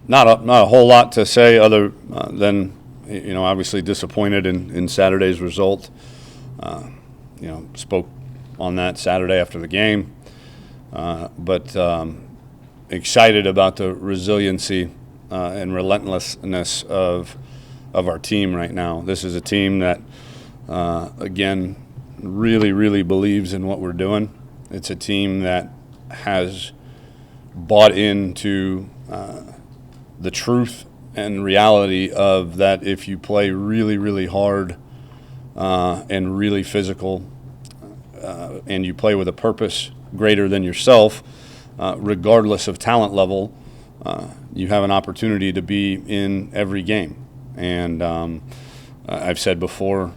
Not a whole lot to say other than obviously disappointed in Saturday's result. Spoke on that Saturday after the game, but excited about the resiliency and relentlessness of our team right now. This is a team that again really, really believes in what we're doing. It's a team that has bought into the truth and reality of that if you play really, really hard and really physical and you play with a purpose greater than yourself, regardless of talent level, you have an opportunity to be in every game. And I've said before,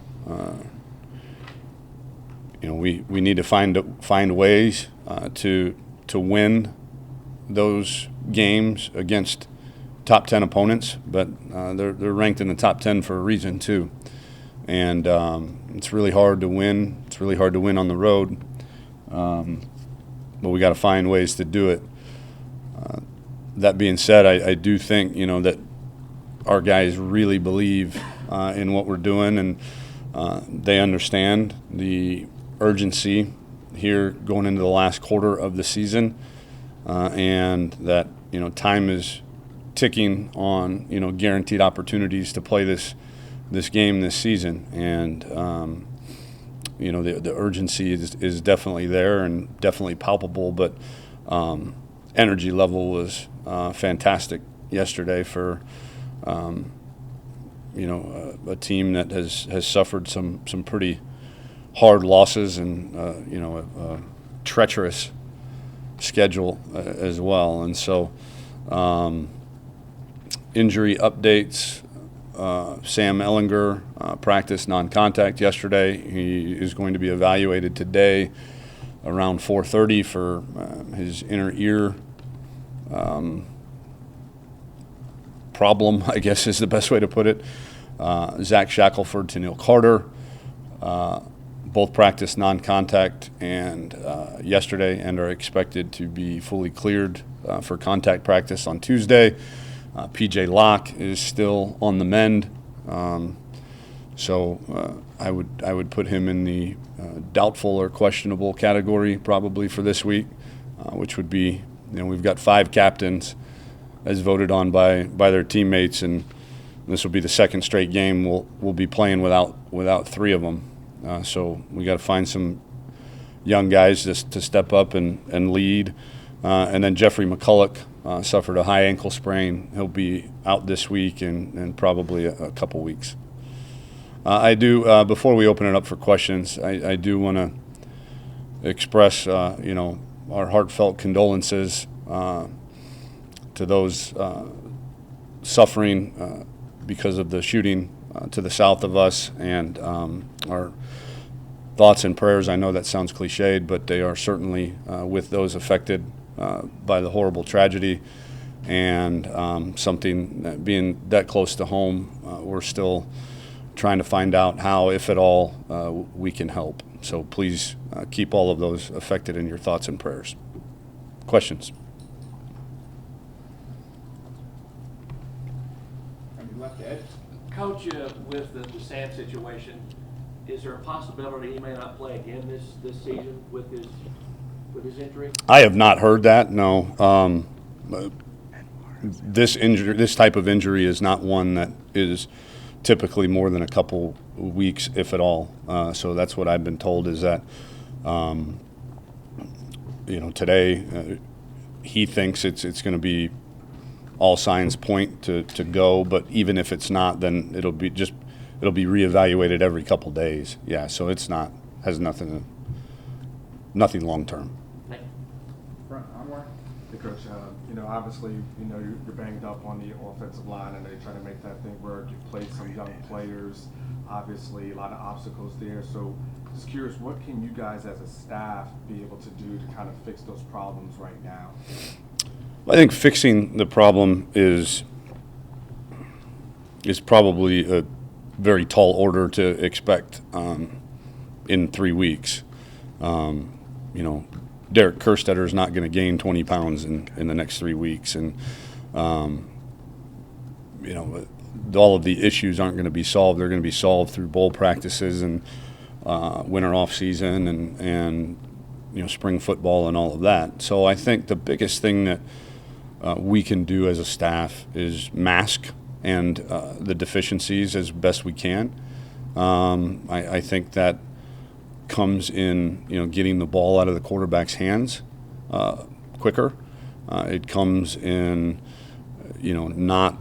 we need to find ways to win those games against top 10 opponents, but they're ranked in the top 10 for a reason too. And it's really hard to win. It's really hard to win on the road, but we got to find ways to do it. That being said, I do think that our guys really believe in what we're doing, and they understand the urgency here going into the last quarter of the season, and that time is ticking on guaranteed opportunities to play this game this season, and the urgency is definitely there and definitely palpable, but energy level was fantastic yesterday for a team that has suffered some pretty hard losses and a treacherous schedule as well. And so injury updates, Sam Ellinger practiced non-contact yesterday. He is going to be evaluated today around 4:30 for his inner ear problem, I guess is the best way to put it. Zach Shackelford, Tennille Carter, both practiced non-contact and yesterday and are expected to be fully cleared for contact practice on Tuesday. PJ Locke is still on the mend, so I would put him in the doubtful or questionable category probably for this week, which would be we've got 5 captains as voted on by their teammates, and this will be the second straight game we'll be playing without 3 of them. So we got to find some young guys just to step up and lead. And then Jeffrey McCulloch suffered a high ankle sprain. He'll be out this week and probably a couple weeks. I do before we open it up for questions, I do want to express our heartfelt condolences to those suffering because of the shooting to the south of us, and our thoughts and prayers. I know that sounds cliched, but they are certainly with those affected by the horrible tragedy, and something that being that close to home, we're still trying to find out how, if at all, we can help. So please keep all of those affected in your thoughts and prayers. Questions? Coach, with the Sam situation, is there a possibility he may not play again this season with his injury? I have not heard that. No. This type of injury is not one that is typically more than a couple weeks, if at all. So that's what I've been told is that, today he thinks it's going to be all signs point to go, but even if it's not, then it'll be reevaluated every couple days. Yeah, so it's not has nothing long term. Hey, Coach, obviously, you're banged up on the offensive line, and they try to make that thing work. You've played some young players, obviously, a lot of obstacles there. So just curious, what can you guys as a staff be able to do to kind of fix those problems right now? I think fixing the problem is probably a very tall order to expect in 3 weeks. Derek Kerstetter is not going to gain 20 pounds in the next 3 weeks, and all of the issues aren't going to be solved. They're going to be solved through bowl practices and winter off season and spring football and all of that. So I think the biggest thing that we can do as a staff is mask and the deficiencies as best we can. I think that comes in getting the ball out of the quarterback's hands quicker. It comes in not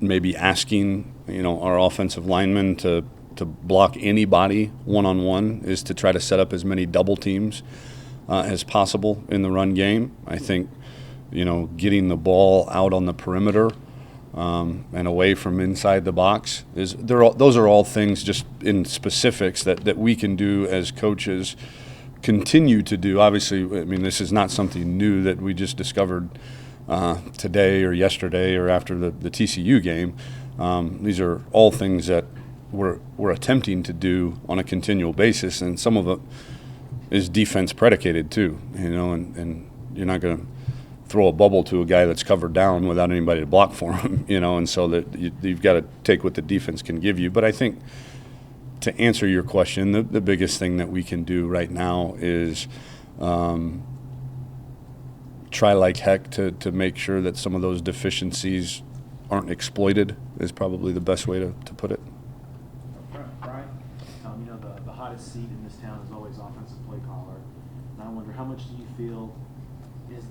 maybe asking our offensive linemen to block anybody one-on-one, is to try to set up as many double teams as possible in the run game. I think getting the ball out on the perimeter and away from inside the box those are all things just in specifics that we can do as coaches, continue to do. Obviously, this is not something new that we just discovered today or yesterday or after the TCU game. These are all things that we're attempting to do on a continual basis, and some of it is defense predicated too. And you're not going to throw a bubble to a guy that's covered down without anybody to block for him, and so that you've got to take what the defense can give you. But I think, to answer your question, the biggest thing that we can do right now is try like heck to make sure that some of those deficiencies aren't exploited, is probably the best way to put it. Brian, the hottest seat in this town is always offensive play caller. And I wonder, how much do you feel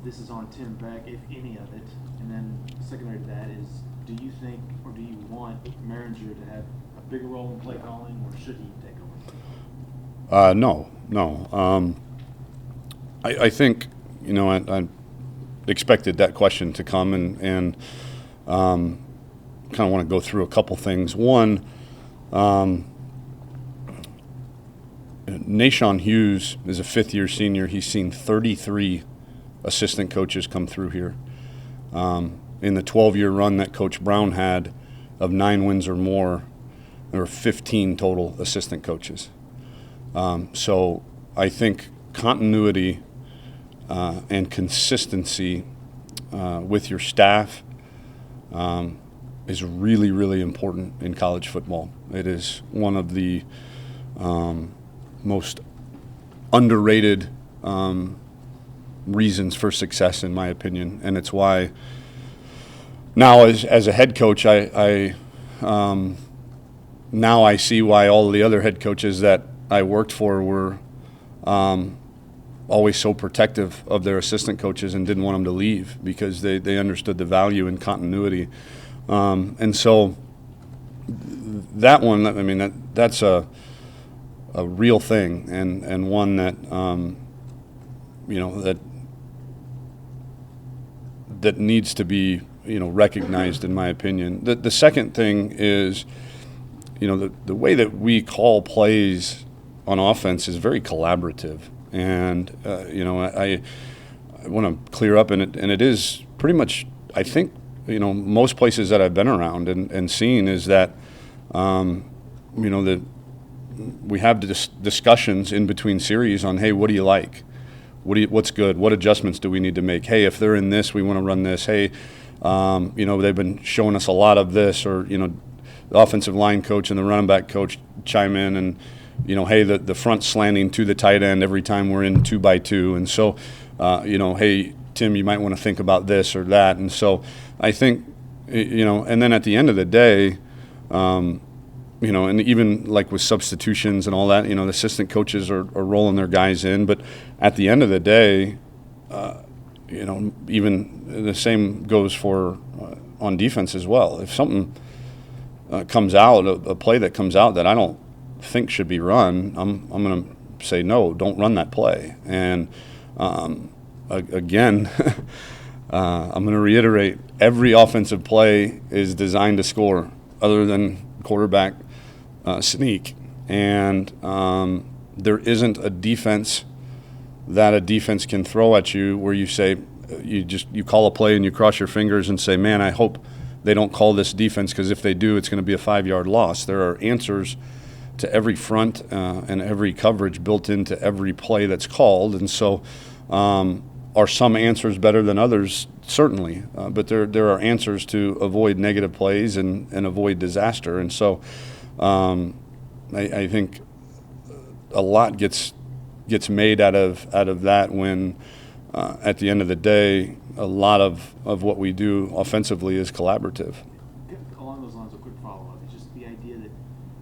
this is on Tim Beck, if any of it? And then secondary to that is, do you think or do you want Merringer to have a bigger role in play calling, or should he take over? No. I think, I expected that question to come, and kind of want to go through a couple things. One, Nashawn Hughes is a fifth-year senior. He's seen 33 assistant coaches come through here. In the 12-year run that Coach Brown had of 9 wins or more, there were 15 total assistant coaches. So I think continuity and consistency with your staff is really, really important in college football. It is one of the most underrated reasons for success, in my opinion, and it's why now as a head coach, I now I see why all the other head coaches that I worked for were always so protective of their assistant coaches and didn't want them to leave, because they understood the value in continuity. And so that one, that's a real thing, and one that that needs to be recognized, in my opinion. The second thing is, the way that we call plays on offense is very collaborative, and I want to clear up, and it is pretty much, I think, most places that I've been around and seen is that that we have discussions in between series on, hey, what do you like? What's good? What adjustments do we need to make? Hey, if they're in this, we want to run this. Hey, they've been showing us a lot of this, or the offensive line coach and the running back coach chime in, and hey, the front slanting to the tight end every time we're in 2x2, and so hey, Tim, you might want to think about this or that. And so I think and then at the end of the day, and even like with substitutions and all that, the assistant coaches are rolling their guys in. But at the end of the day, even the same goes for on defense as well. If something comes out, a play that comes out that I don't think should be run, I'm going to say, no, don't run that play. And again, I'm going to reiterate, every offensive play is designed to score, other than quarterback sneak, and there isn't a defense that a defense can throw at you where you say, you call a play and you cross your fingers and say, man, I hope they don't call this defense, because if they do, it's going to be a 5-yard loss. There are answers to every front and every coverage built into every play that's called, and so Are some answers better than others? Certainly, but there are answers to avoid negative plays and avoid disaster. And so I think a lot gets made out of that when at the end of the day, a lot of what we do offensively is collaborative. Along those lines, a quick follow-up. It's just the idea that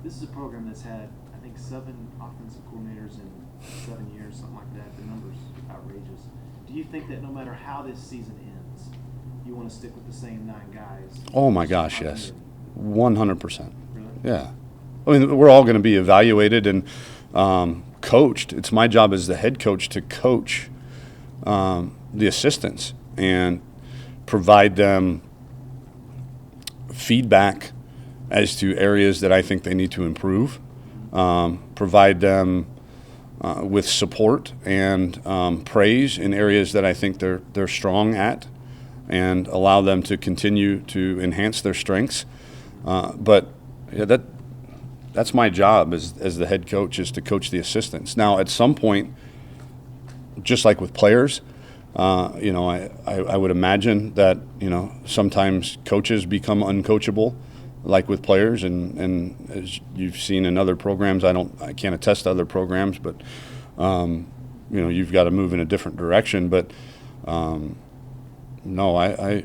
this is a program that's had, I think, 7 offensive coordinators in 7 years, something like that. The number's outrageous. Do you think that no matter how this season ends, you want to stick with the same 9 guys? Oh my gosh, yes, 100%. Really? Yeah, I mean, we're all going to be evaluated and coached. It's my job as the head coach to coach the assistants and provide them feedback as to areas that I think they need to improve, provide them with support and praise in areas that I think they're strong at, and allow them to continue to enhance their strengths. But yeah, that's my job as the head coach, is to coach the assistants. Now, at some point, just like with players, I would imagine that sometimes coaches become uncoachable, like with players, and as you've seen in other programs, I can't attest to other programs, but you've got to move in a different direction. But no, I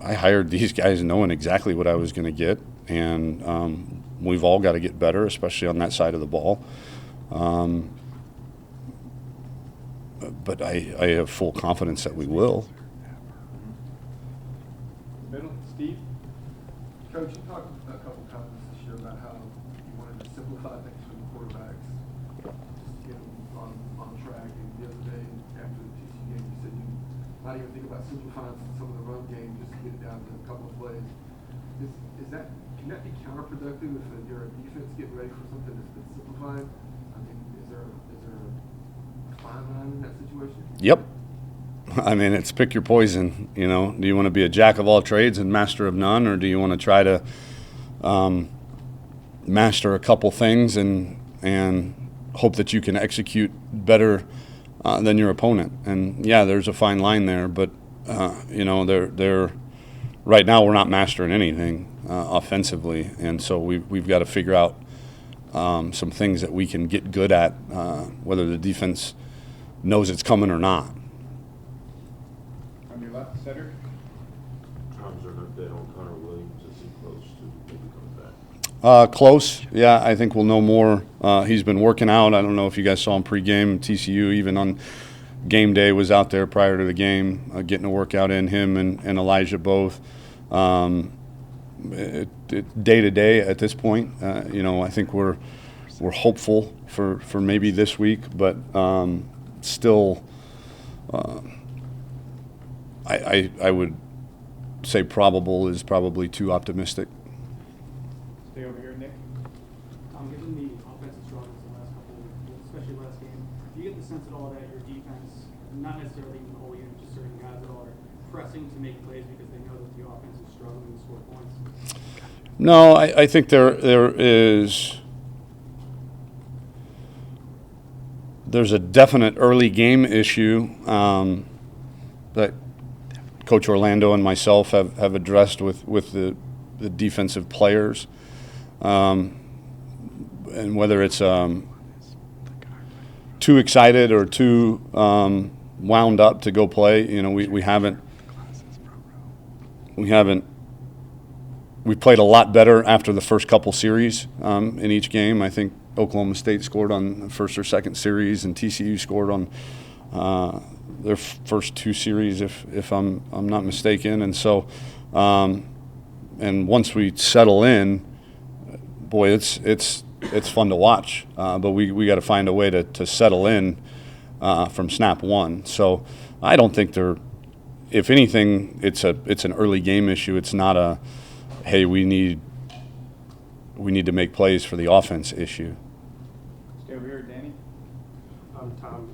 hired these guys knowing exactly what I was going to get, and we've all got to get better, especially on that side of the ball. But I have full confidence that we will. Middle, Steve. Coach, you talked a couple times this year about how you wanted to simplify things for the quarterbacks, just to get them on track. And the other day, after the TCU game, you said you might even think about simplifying some of the run game just to get it down to a couple of plays. Can that be counterproductive if you're a defense getting ready for something that's been simplified? I mean, is there a fine line in that situation? Yep. I mean, it's pick your poison. Do you want to be a jack of all trades and master of none, or do you want to try to master a couple things and hope that you can execute better than your opponent? And yeah, there's a fine line there, but they're right now we're not mastering anything offensively, and so we've got to figure out some things that we can get good at, whether the defense knows it's coming or not. On your left, Cedric. Times are not dead on Connor Williams. Is he close to maybe coming back? Close, yeah. I think we'll know more. He's been working out. I don't know if you guys saw him pregame. TCU, even on game day, was out there prior to the game, getting a workout in. Him and Elijah both. Day to day at this point, I think we're hopeful for maybe this week, but still, I would say probable is probably too optimistic. Stay over here, Nick. Given the offensive struggles the last couple of weeks, especially last game, do you get the sense at all that your defense, not necessarily even the whole unit, just certain guys at all, are pressing to make plays because they know that the offense is struggling to score points? No, I think there's a definite early game issue that Coach Orlando and myself have addressed with the defensive players, and whether it's too excited or too wound up to go play. We played a lot better after the first couple series in each game. I think Oklahoma State scored on the first or second series, and TCU scored on their first 2 series, if I'm not mistaken. And so, and once we settle in, boy, it's fun to watch. But we got to find a way to settle in from snap one. So I don't think if anything, it's an early game issue. It's not a, hey, we need to make plays for the offense issue. Stay over here, Danny. Tom,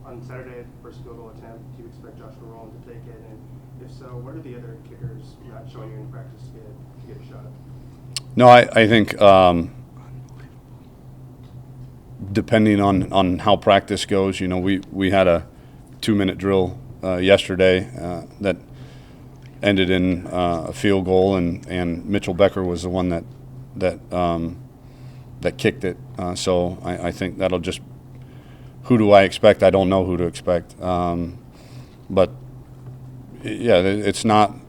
on Saturday, first field goal attempt, do you expect Joshua Rowland to take it? And if so, what are the other kickers not showing you in practice to get a shot? No, I think depending on how practice goes, we had a 2-minute drill yesterday that ended in a field goal, and Mitchell Becker was the one that kicked it. So I think that'll just – who do I expect? I don't know who to expect. But, yeah, it's not –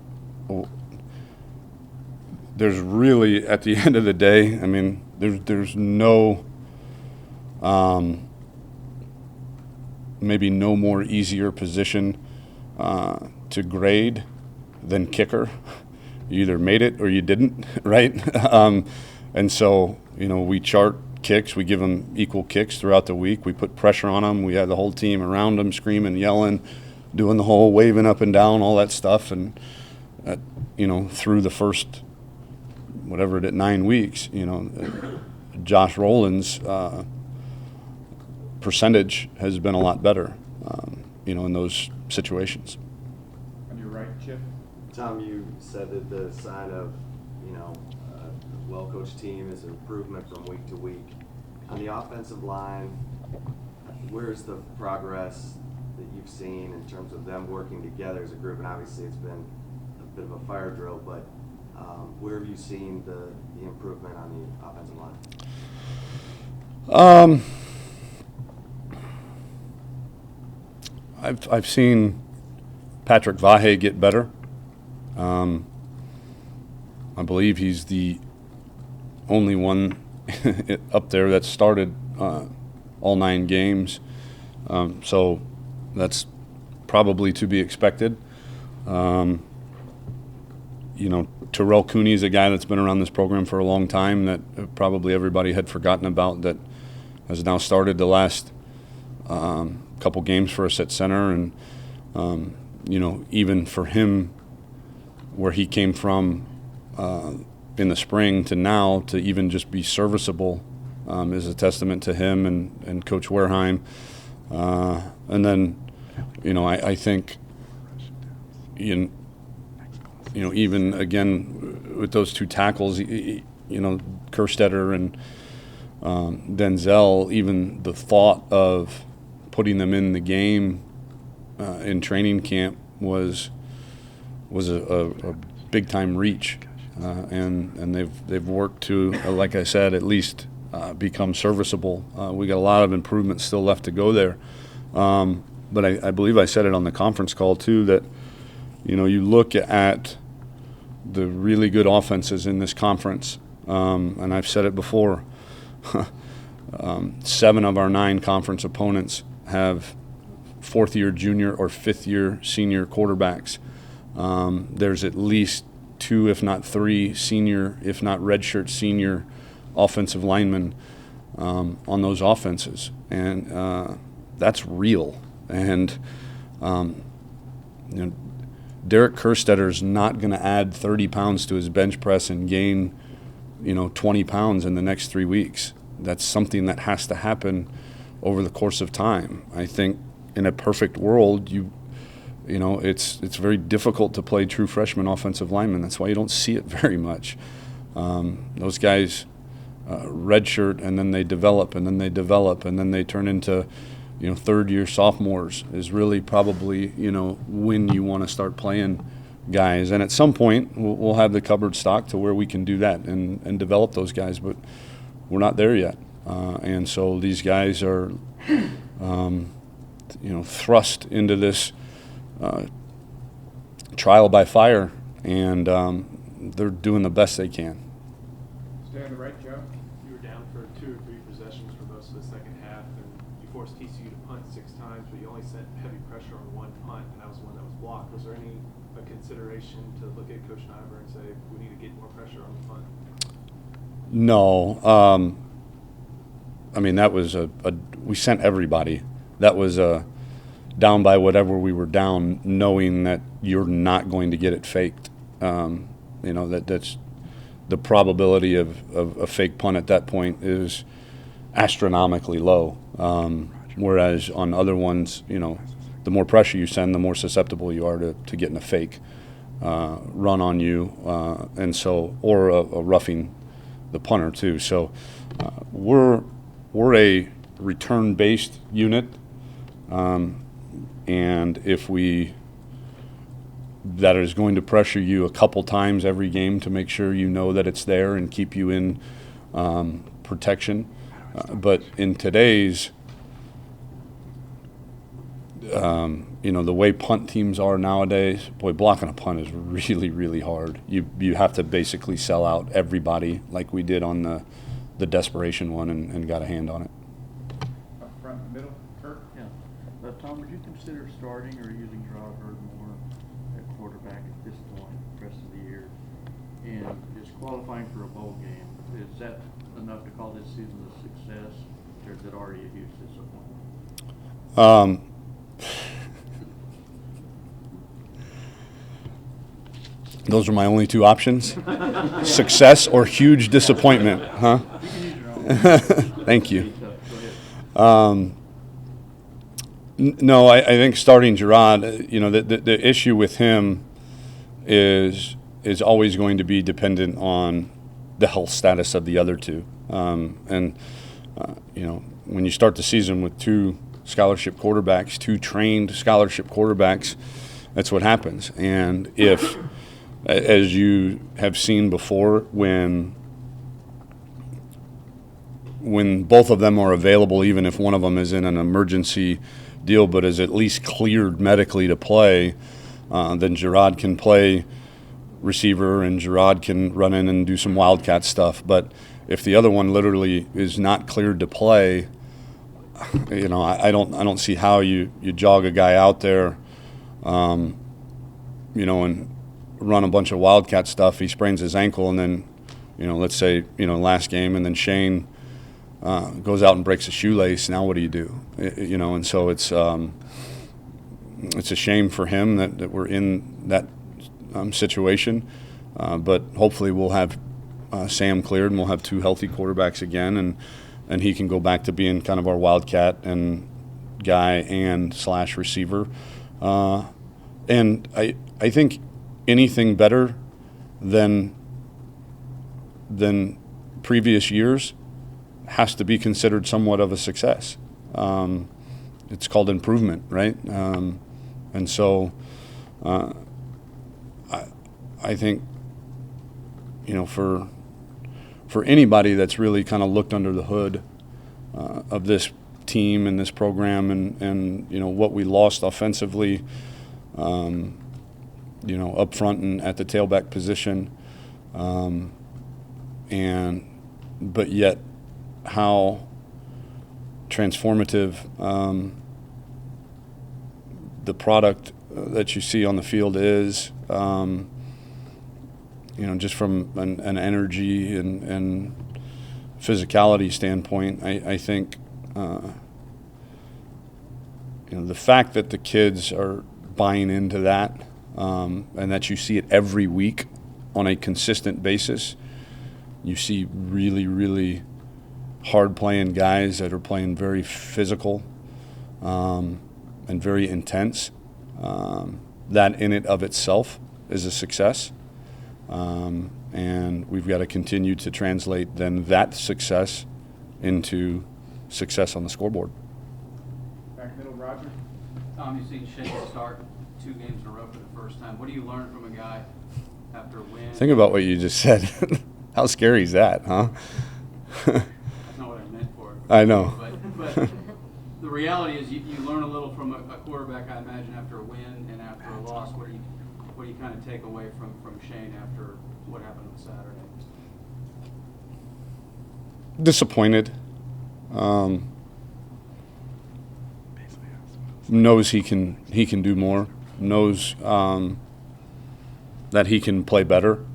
there's really, at the end of the day, I mean, there's no maybe no more easier position to grade than kicker. You either made it or you didn't, right? And so, we chart kicks. We give them equal kicks throughout the week. We put pressure on them. We have the whole team around them screaming, yelling, doing the whole waving up and down, all that stuff. And, through the first, 9 weeks, Josh Rowland's percentage has been a lot better, in those situations. On your right, Chip? Tom, you said that the sign of, a well-coached team is improvement from week to week. On the offensive line, where's the progress that you've seen in terms of them working together as a group? And obviously it's been a bit of a fire drill, but where have you seen the improvement on the offensive line? I've seen Patrick Vahe get better. I believe he's the only one up there that started all 9 games. So that's probably to be expected. Terrell Cooney is a guy that's been around this program for a long time that probably everybody had forgotten about, that has now started the last couple games for us at center. And, even for him, where he came from in the spring to now to even just be serviceable is a testament to him and Coach Wareheim. And then, I think, even again with those 2 tackles, Kerstetter and Denzel, even the thought of putting them in the game in training camp was a big time reach, and they've worked to, like I said, at least become serviceable. We got a lot of improvements still left to go there, but I believe I said it on the conference call too, that you look at the really good offenses in this conference, and I've said it before. 7 of our 9 conference opponents have 4th-year junior or 5th-year senior quarterbacks. There's at least 2, if not 3, senior, if not redshirt senior offensive linemen on those offenses, and that's real. And Derek Kerstetter's not going to add 30 pounds to his bench press and gain 20 pounds in the next 3 weeks. That's something that has to happen over the course of time. I think in a perfect world, it's very difficult to play true freshman offensive linemen. That's why you don't see it very much. Those guys redshirt, and then they develop, and then they develop, and then they turn into 3rd-year sophomores is really probably when you want to start playing guys. And at some point we'll have the cupboard stock to where we can do that and develop those guys, but we're not there yet. And so these guys are thrust into this trial by fire, and they're doing the best they can. Stay on the right, Joe. You were down for 2 or 3 possessions for most of the second half, and you forced TCU to punt 6 times, but you only sent heavy pressure on 1 punt, and that was one that was blocked. Was there any consideration to look at Coach Nyber and say, we need to get more pressure on the punt? No. That was we sent everybody. That was down by whatever we were down, knowing that you're not going to get it faked. That's the probability of a fake punt at that point is astronomically low. Whereas on other ones, the more pressure you send, the more susceptible you are to getting a fake run on you, and so or a roughing the punter too. So we're a return-based unit, and and that is going to pressure you a couple times every game to make sure you know that it's there and keep you in protection. But in today's, the way punt teams are nowadays, boy, blocking a punt is really, really hard. You have to basically sell out everybody like we did on the desperation one and got a hand on it. Up front, middle, Kurt? Yeah. Tom, would you consider starting or using Gerard more at quarterback at this point, the rest of the year? And is qualifying for a bowl game, is that enough to call this season a success, or is it already a huge disappointment? Those are my only two options: success or huge disappointment. Huh? Thank you. No, I think starting Gerard, the issue with him is always going to be dependent on the health status of the other two. When you start the season with two trained scholarship quarterbacks, that's what happens. And if, as you have seen before, when both of them are available, even if one of them is in an emergency deal but is at least cleared medically to play, then Gerard can play receiver and Gerard can run in and do some wildcat stuff. But if the other one literally is not cleared to play, I don't see how you jog a guy out there, and run a bunch of wildcat stuff. He sprains his ankle, and then, let's say, last game, and then Shane goes out and breaks a shoelace. Now what do you do? And so it's a shame for him that we're in that situation. But hopefully we'll have Sam cleared, and we'll have two healthy quarterbacks again, and he can go back to being kind of our wildcat and guy and / receiver. And I think anything better than previous years has to be considered somewhat of a success. It's called improvement, right? And so I think, for anybody that's really kind of looked under the hood of this team and this program and what we lost offensively, up front and at the tailback position, but yet how transformative the product that you see on the field is, just from an energy and physicality standpoint. I think the fact that the kids are buying into that, and that you see it every week on a consistent basis. You see really, really hard-playing guys that are playing very physical and very intense. That in it of itself is a success. And we've got to continue to translate then that success into success on the scoreboard. Back middle, Roger. Tom, you've seen Shane start 2 games in a row for the first time. What do you learn from a guy after a win? Think about what you just said. How scary is that, huh? That's not what I meant for it. I know. But the reality is you learn a little from a quarterback, I imagine, after a win and after a loss. What do you kind of take away from Shane after what happened on Saturday? Disappointed. Knows he can do more. Knows that he can play better.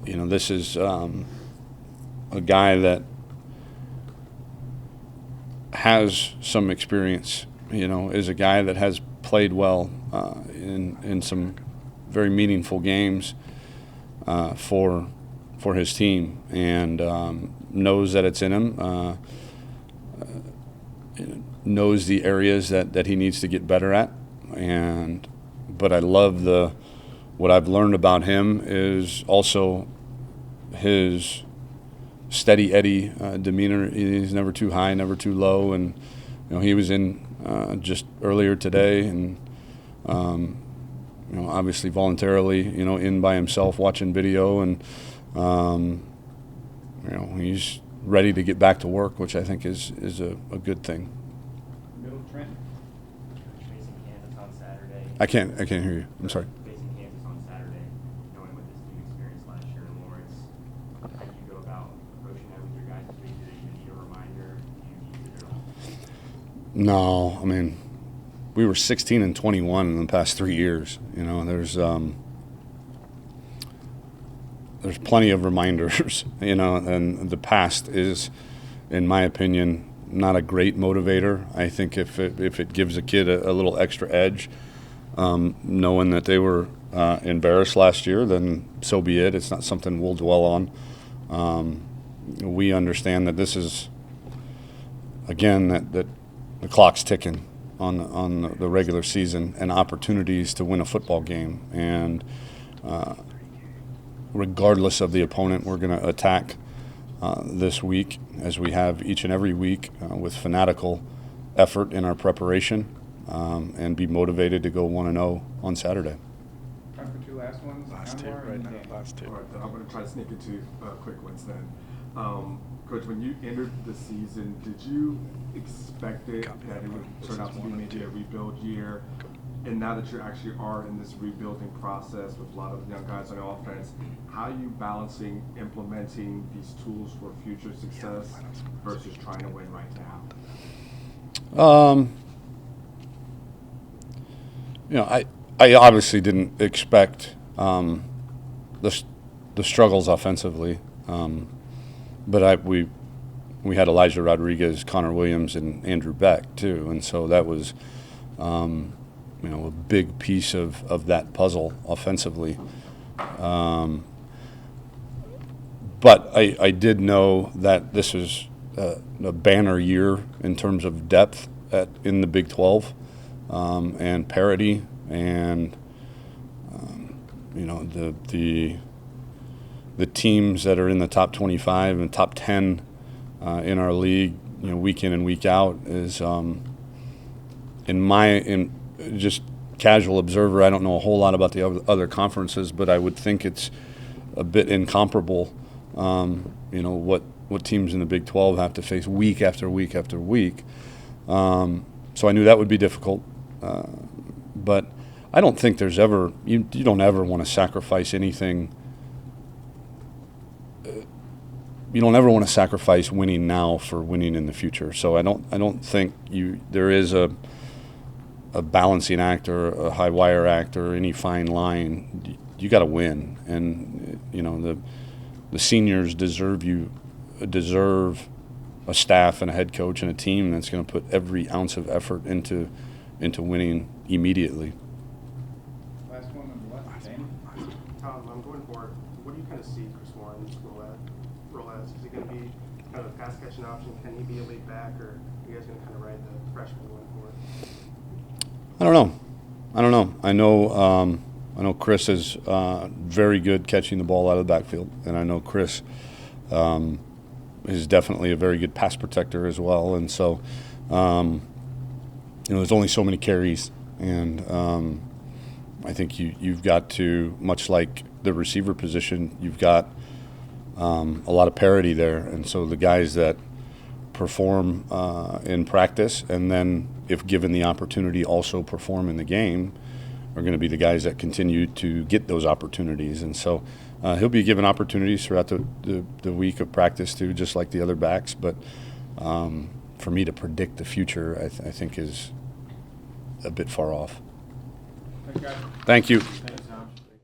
This is a guy that has some experience. Is a guy that has played well in some very meaningful games for his team, and knows that it's in him. Knows the areas that he needs to get better at, but I love what I've learned about him is also his steady Eddie demeanor. He's never too high, never too low, and he was in just earlier today, and obviously voluntarily, in by himself watching video, and he's ready to get back to work, which I think is a good thing. Middle Trent. Facing Kansas on Saturday. I can't hear you. I'm sorry. Facing Kansas on Saturday, knowing what this team experienced last year in Lawrence, how do you go about approaching that with your guys? Do you even need a reminder? Do you use it at all? No, I mean, we were 16-21 in the past 3 years. There's plenty of reminders, and the past is, in my opinion, not a great motivator. I think if it gives a kid a little extra edge, knowing that they were embarrassed last year, then so be it. It's not something we'll dwell on. We understand that this is, again, that the clock's ticking on the regular season and opportunities to win a football game. And regardless of the opponent, we're going to attack this week, as we have each and every week, with fanatical effort in our preparation, and be motivated to go 1-0 on Saturday. Time for two last ones. Last two right now. Last two. All right, then I'm going to try to sneak into quick ones then. Coach, when you entered the season, did you expect it that it would turn out to be maybe a rebuild year? And now that you actually are in this rebuilding process with a lot of young guys on the offense, how are you balancing implementing these tools for future success versus trying to win right now? I obviously didn't expect the struggles offensively, but we had Elijah Rodriguez, Connor Williams, and Andrew Beck too, and so that was a big piece of that puzzle offensively. But I did know that this was a banner year in terms of depth in the Big 12, and parity, and the teams that are in the top 25 and top 10 in our league, week in and week out, is in just casual observer. I don't know a whole lot about the other conferences, but I would think it's a bit incomparable. What teams in the Big 12 have to face week after week after week. So I knew that would be difficult, but I don't think there's ever you don't ever want to sacrifice anything. You don't ever want to sacrifice winning now for winning in the future. So I don't think there is a balancing act or a high wire act or any fine line. You got to win, and the seniors deserve a staff and a head coach and a team that's going to put every ounce of effort into winning immediately. Last one on the left, Danny. Tom, I'm going forward. What do you kind of see Chris Warren's role as? Is he going to be kind of a pass catching option? Can he be a lead back, or are you guys going to kind of ride the freshman going forward? I don't know. I know Chris is very good catching the ball out of the backfield, and I know Chris is definitely a very good pass protector as well. And so, there's only so many carries, and I think you've got to, much like the receiver position, you've got a lot of parity there. And so the guys that perform in practice, and then if given the opportunity also perform in the game, are going to be the guys that continue to get those opportunities. And so he'll be given opportunities throughout the week of practice too, just like the other backs. But for me to predict the future, I think is a bit far off. Thanks, guys. Thank you. Thanks.